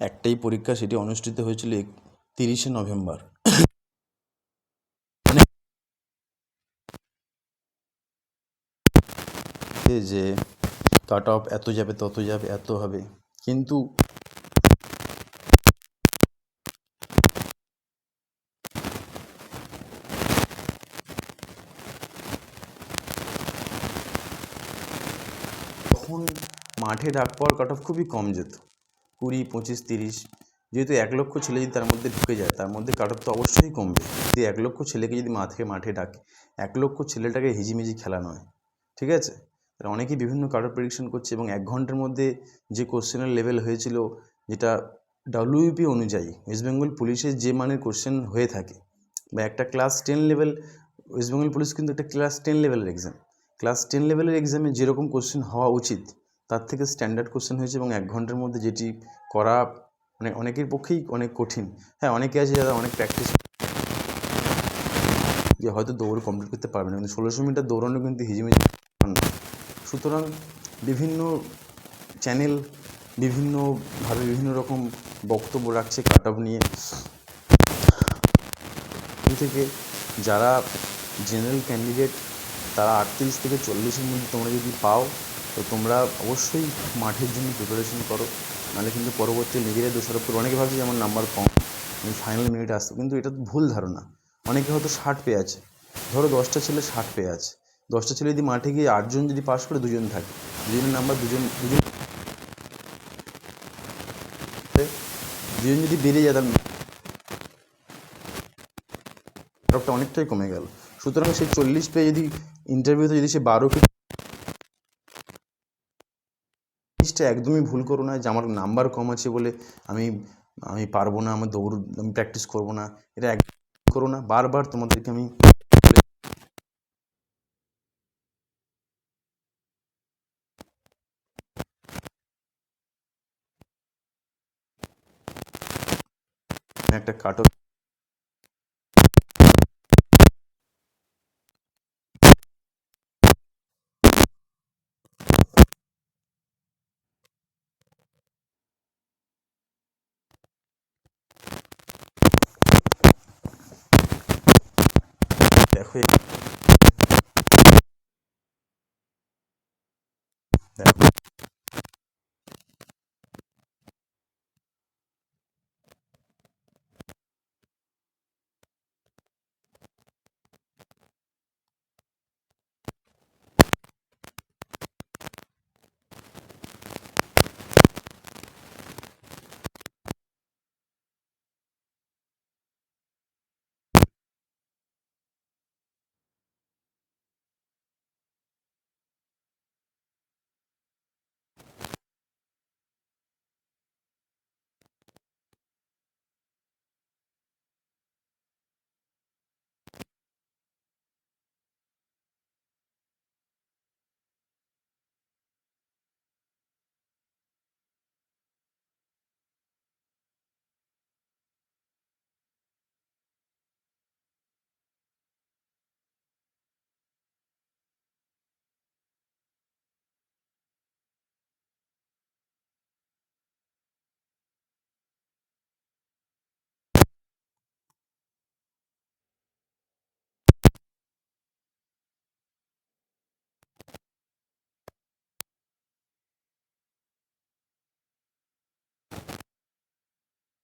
একটাই পরীক্ষা, সেটি অনুষ্ঠিত হয়েছিল 30শে নভেম্বর। যে কাট অফ এত যাবে, তত যাবে, এত হবে, কিন্তু তখন মাঠে ডাক পাওয়ার কাট অফ খুবই কম যেত, 20, 25, 30। যেহেতু 1 লক্ষ ছেলে যদি তার মধ্যে ঢুকে যায়, তার মধ্যে কাট অফ তো অবশ্যই কমবে। যদি 1 লক্ষ ছেলেকে যদি মাঠে ডাকে, 1 লক্ষ ছেলেটাকে হিজিমিজি খেলা নয়, ঠিক আছে? তারা অনেকেই বিভিন্ন কাট অফ প্রেডিকশন করছে, এবং 1 ঘন্টার মধ্যে যে কোশ্চেনের লেভেল হয়েছিল, যেটা WUP অনুযায়ী ওয়েস্ট বেঙ্গল পুলিশের যে মানের কোশ্চেন হয়ে থাকে, বা একটা class 10 level, West Bengal police কিন্তু একটা ক্লাস 10 লেভেলের এক্সাম, ক্লাস 10 লেভেলের এক্সামে যেরকম কোশ্চেন হওয়া উচিত তার থেকে স্ট্যান্ডার্ড কোশ্চেন হয়েছে, এবং 1 ঘন্টার মধ্যে যেটি করা মানে অনেকের পক্ষেই অনেক কঠিন। হ্যাঁ, অনেকে আছে যারা অনেক প্র্যাকটিস, যে হয়তো দৌড় কমপ্লিট করতে পারবে না, কিন্তু 1600 মিটার দৌড়ানো কিন্তু হিজিমিজি না। সুতরাং বিভিন্ন চ্যানেল বিভিন্নভাবে বিভিন্ন রকম বক্তব্য রাখছে কাট অফ নিয়ে। থেকে যারা জেনারেল ক্যান্ডিডেট, তারা 38 থেকে 40-এর মধ্যে তোমরা যদি পাও, তো তোমরা অবশ্যই মাঠের জন্য প্রিপারেশন করো, নাহলে কিন্তু পরবর্তী নিজেরাই দোষারোপ করো। অনেকে ভাবছে যে আমার নাম্বার কম, আমি ফাইনাল মিনিটে আসতো, কিন্তু এটা ভুল ধারণা। অনেকে হয়তো 60 পেয়ে আছে, ধরো 10টা ছেলে 60 পেয়ে আছে, 10টা ছেলে যদি মাঠে গিয়ে 8 জন যদি পাস করে, 2 জন থাকে, দুজনের নাম্বার দুজন যদি বেরিয়ে যায়, তার কাটঅফটা অনেকটাই কমে গেল। সুতরাং সেই 40 পেয়ে যদি ইন্টারভিউতে যদি সে 12 কে, জিনিসটা একদমই ভুল করো না যে আমার নাম্বার কম আছে বলে আমি পারবো না, আমি প্র্যাকটিস করবো না, এটা একদম করো না। বারবার তোমাদেরকে আমি একটা কাট অফ দেখো।